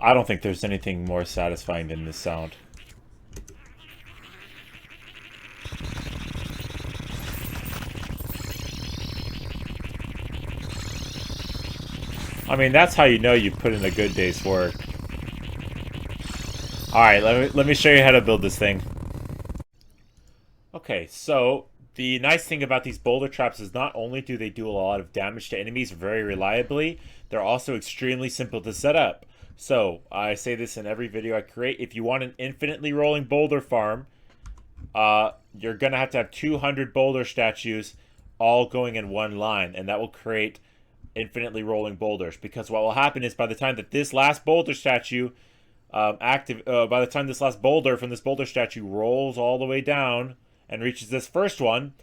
I don't think there's anything more satisfying than this sound. I mean, that's how you know you put in a good day's work. Alright, let me show you how to build this thing. Okay, so the nice thing about these boulder traps is not only do they do a lot of damage to enemies very reliably, they're also extremely simple to set up. So, I say this in every video I create, if you want an infinitely rolling boulder farm, you're going to have 200 boulder statues all going in one line, and that will create infinitely rolling boulders. Because what will happen is by the time that this last boulder statue by the time this last boulder from this boulder statue rolls all the way down and reaches this first one,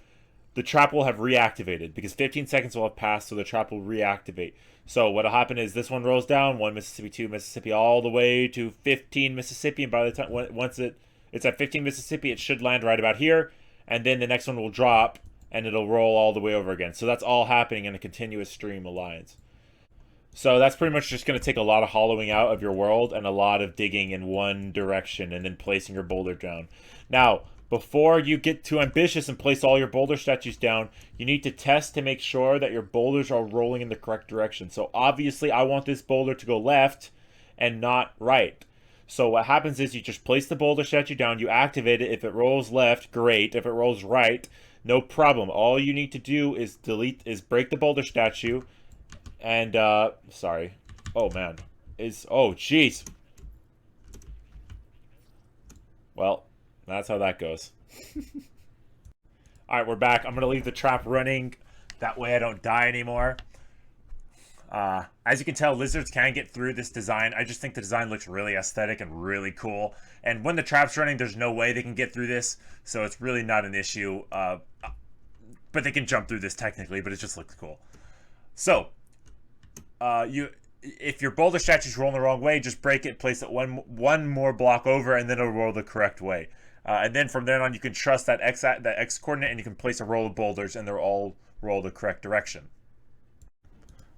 the trap will have reactivated because 15 seconds will have passed, so the trap will reactivate. So what'll happen is this one rolls down, 1 Mississippi, 2 Mississippi, all the way to 15 Mississippi, and by the time once it's at 15 Mississippi, it should land right about here, and then the next one will drop and it'll roll all the way over again. So that's all happening in a continuous stream of lines. So that's pretty much just going to take a lot of hollowing out of your world and a lot of digging in one direction and then placing your boulder down. Now, before you get too ambitious and place all your boulder statues down, you need to test to make sure that your boulders are rolling in the correct direction. So obviously I want this boulder to go left and not right. So what happens is you just place the boulder statue down, you activate it. If it rolls left, great. If it rolls right, no problem. All you need to do is break the boulder statue and, sorry. Oh, man. Oh, jeez. Well, that's how that goes. Alright, we're back. I'm going to leave the trap running. That way I don't die anymore. As you can tell, lizards can get through this design. I just think the design looks really aesthetic and really cool. And when the trap's running, there's no way they can get through this. So it's really not an issue. But they can jump through this technically, but it just looks cool. So, if your boulder statue's rolling the wrong way, just break it, place it one more block over, and then it'll roll the correct way. And then from then on, you can trust that X coordinate, and you can place a row of boulders, and they'll all roll the correct direction.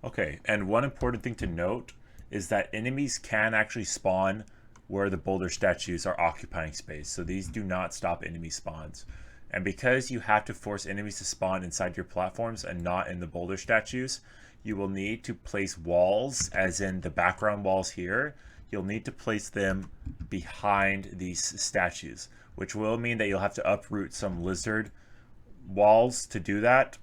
Okay, and one important thing to note is that enemies can actually spawn where the boulder statues are occupying space. So these do not stop enemy spawns. And because you have to force enemies to spawn inside your platforms and not in the boulder statues, you will need to place walls, as in the background walls here. You'll need to place them behind these statues, which will mean that you'll have to uproot some lizard walls to do that.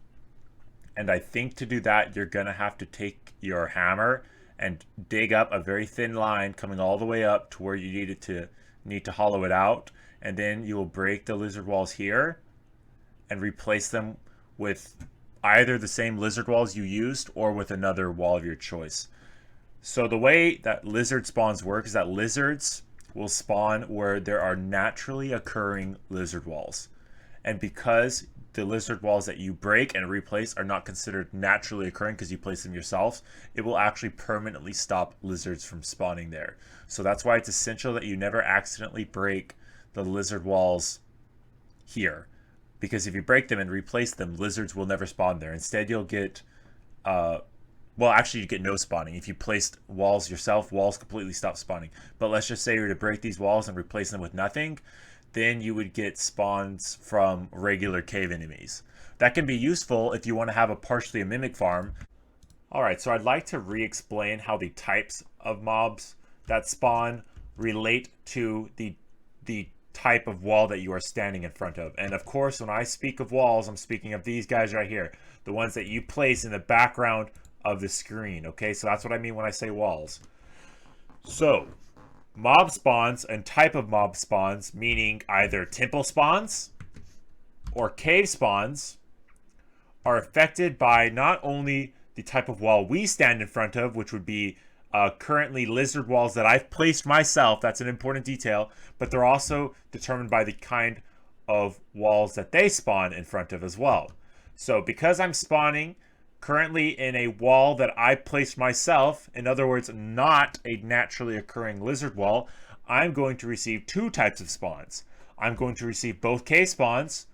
And I think to do that, you're going to have to take your hammer and dig up a very thin line coming all the way up to where you need to hollow it out. And then you will break the lizard walls here and replace them with either the same lizard walls you used or with another wall of your choice. So the way that lizard spawns work is that lizards will spawn where there are naturally occurring lizard walls. And because the lizard walls that you break and replace are not considered naturally occurring because you place them yourself, it will actually permanently stop lizards from spawning there. So that's why it's essential that you never accidentally break the lizard walls here. Because if you break them and replace them, lizards will never spawn there. Instead, you'll get, well, actually, you get no spawning. If you placed walls yourself, walls completely stop spawning. But let's just say you were to break these walls and replace them with nothing, then you would get spawns from regular cave enemies. That can be useful if you want to have a partially a mimic farm. Alright, so I'd like to re-explain how the types of mobs that spawn relate to the type of wall that you are standing in front of. And of course, when I speak of walls, I'm speaking of these guys right here. The ones that you place in the background of the screen, okay? So that's what I mean when I say walls. So, mob spawns and type of mob spawns, meaning either temple spawns or cave spawns, are affected by not only the type of wall we stand in front of, which would be currently lizard walls that I've placed myself. That's an important detail. But they're also determined by the kind of walls that they spawn in front of as well. So because I'm spawning currently in a wall that I placed myself, in other words, not a naturally occurring lizard wall, I'm going to receive two types of spawns. I'm going to receive both cave spawns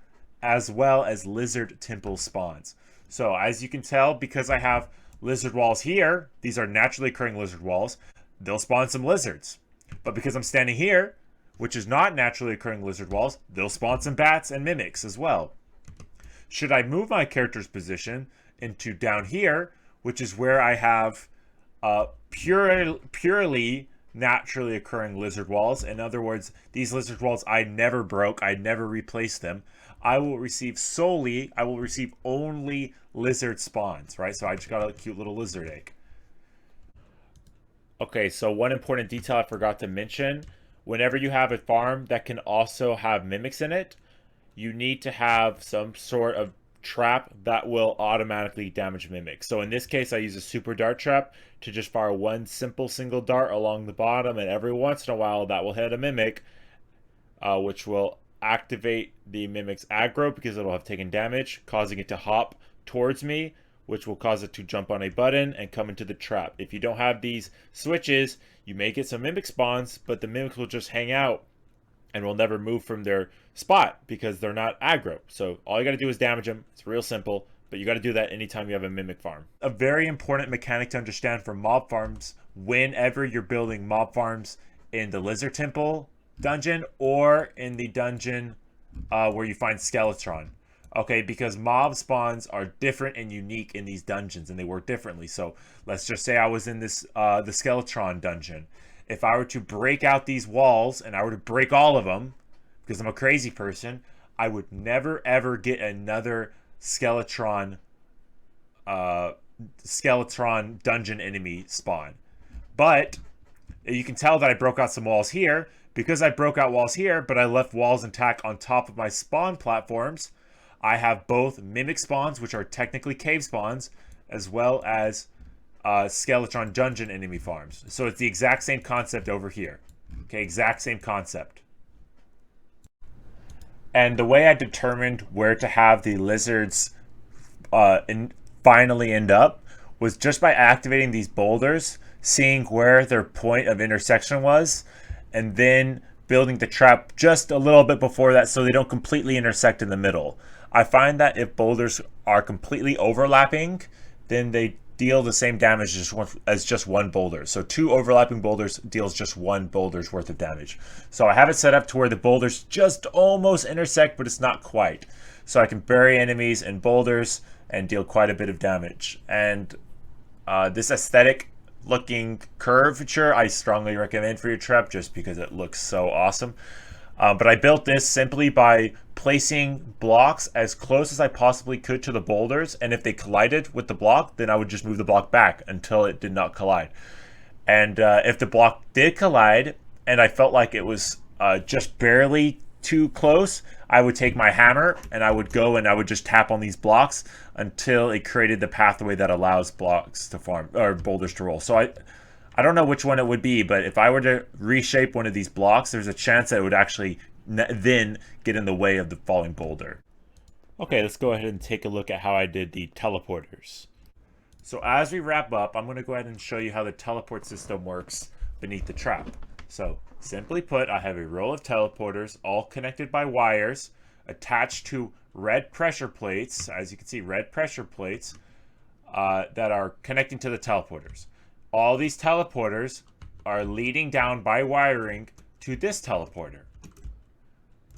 as well as lizard temple spawns. So as you can tell, because I have lizard walls here, these are naturally occurring lizard walls, they'll spawn some lizards. But because I'm standing here, which is not naturally occurring lizard walls, they'll spawn some bats and mimics as well. Should I move my character's position into down here, which is where I have purely naturally occurring lizard walls. In other words, these lizard walls I never broke, I never replaced them. I will receive only lizard spawns, right? So I just got a cute little lizard egg. Okay, so one important detail I forgot to mention. Whenever you have a farm that can also have mimics in it, you need to have some sort of trap that will automatically damage mimics. So in this case, I use a super dart trap to just fire one simple single dart along the bottom, and every once in a while that will hit a mimic, which will activate the mimic's aggro because it'll have taken damage, causing it to hop towards me, which will cause it to jump on a button and come into the trap. If you don't have these switches, you may get some mimic spawns, but the mimics will just hang out and will never move from their spot because they're not aggro. So all you got to do is damage them. It's real simple, but you got to do that anytime you have a mimic farm. A very important mechanic to understand for mob farms whenever you're building mob farms in the Lizard Temple dungeon or in the dungeon where you find Skeletron. Okay, because mob spawns are different and unique in these dungeons and they work differently. So let's just say I was in this the Skeletron dungeon. If I were to break out these walls and I were to break all of them, because I'm a crazy person, I would never ever get another Skeletron dungeon enemy spawn. But you can tell that I broke out some walls here. Because I broke out walls here, but I left walls intact on top of my spawn platforms, I have both mimic spawns, which are technically cave spawns, as well as Skeletron dungeon enemy farms. So it's the exact same concept over here. Okay, exact same concept. And the way I determined where to have the lizards finally end up was just by activating these boulders, seeing where their point of intersection was, and then building the trap just a little bit before that so they don't completely intersect in the middle. I find that if boulders are completely overlapping, then they deal the same damage as just one boulder. So 2 overlapping boulders deals just 1 boulder's worth of damage. So I have it set up to where the boulders just almost intersect, but it's not quite. So I can bury enemies in boulders and deal quite a bit of damage. And this aesthetic looking curvature I strongly recommend for your trap just because it looks so awesome. But I built this simply by placing blocks as close as I possibly could to the boulders, and if they collided with the block, then I would just move the block back until it did not collide. And if the block did collide and I felt like it was just barely too close, I would take my hammer and I would go and I would just tap on these blocks until it created the pathway that allows blocks to farm or boulders to roll. So I don't know which one it would be, but if I were to reshape one of these blocks, there's a chance that it would actually then get in the way of the falling boulder. Okay, let's go ahead and take a look at how I did the teleporters. So as we wrap up, I'm going to go ahead and show you how the teleport system works beneath the trap. So simply put, I have a row of teleporters all connected by wires attached to red pressure plates. As you can see, red pressure plates that are connecting to the teleporters. All these teleporters are leading down by wiring to this teleporter.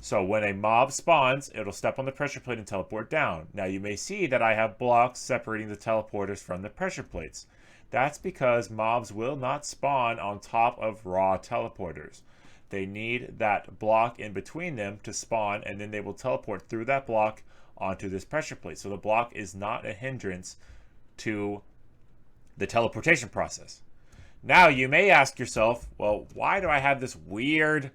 So when a mob spawns, it'll step on the pressure plate and teleport down. Now you may see that I have blocks separating the teleporters from the pressure plates. That's because mobs will not spawn on top of raw teleporters. They need that block in between them to spawn, and then they will teleport through that block onto this pressure plate. So the block is not a hindrance to the teleportation process. Now you may ask yourself, well, why do I have this weird,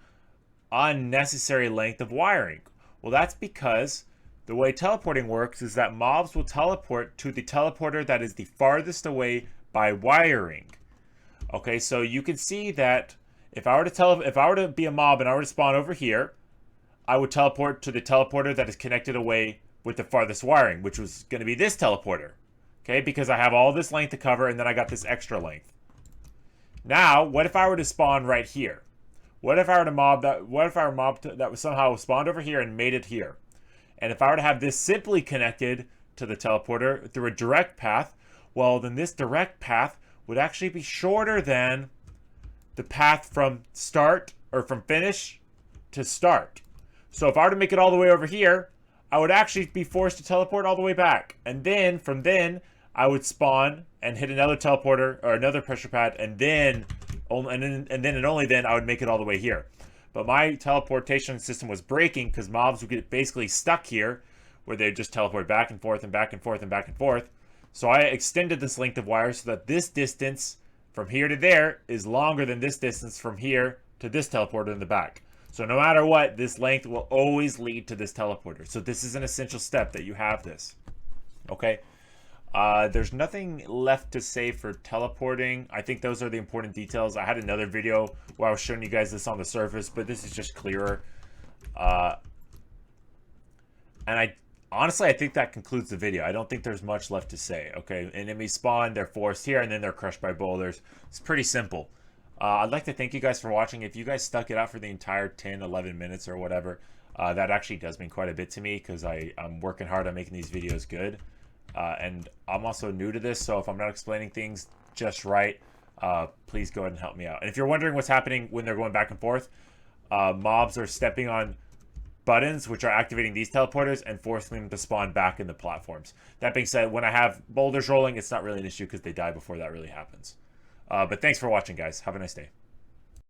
unnecessary length of wiring? Well, that's because the way teleporting works is that mobs will teleport to the teleporter that is the farthest away by wiring. Okay, so you can see that if I were to be a mob and I were to spawn over here, I would teleport to the teleporter that is connected away with the farthest wiring, which was going to be this teleporter. Okay, because I have all this length to cover and then I got this extra length. Now, what if I were to spawn right here? What if I were to mob that was somehow spawned over here and made it here? And if I were to have this simply connected to the teleporter through a direct path, well, then this direct path would actually be shorter than the path from start or from finish to start. So if I were to make it all the way over here, I would actually be forced to teleport all the way back. And then from then I would spawn and hit another teleporter or another pressure pad, and then only then I would make it all the way here. But my teleportation system was breaking because mobs would get basically stuck here where they just teleport back and forth and back and forth and back and forth. So I extended this length of wire so that this distance from here to there is longer than this distance from here to this teleporter in the back. So no matter what, this length will always lead to this teleporter. So this is an essential step that you have this. Okay. There's nothing left to say for teleporting. I think those are the important details. I had another video where I was showing you guys this on the surface, but this is just clearer. And honestly, I think that concludes the video. I don't think there's much left to say. Okay, enemies spawn, they're forced here, and then they're crushed by boulders. It's pretty simple. I'd like to thank you guys for watching. If you guys stuck it out for the entire 10, 11 minutes or whatever, that actually does mean quite a bit to me because I'm working hard on making these videos good. And I'm also new to this, so if I'm not explaining things just right, please go ahead and help me out. And if you're wondering what's happening when they're going back and forth, mobs are stepping on buttons, which are activating these teleporters and forcing them to spawn back in the platforms. That being said, when I have boulders rolling, it's not really an issue because they die before that really happens. But thanks for watching, guys. Have a nice day.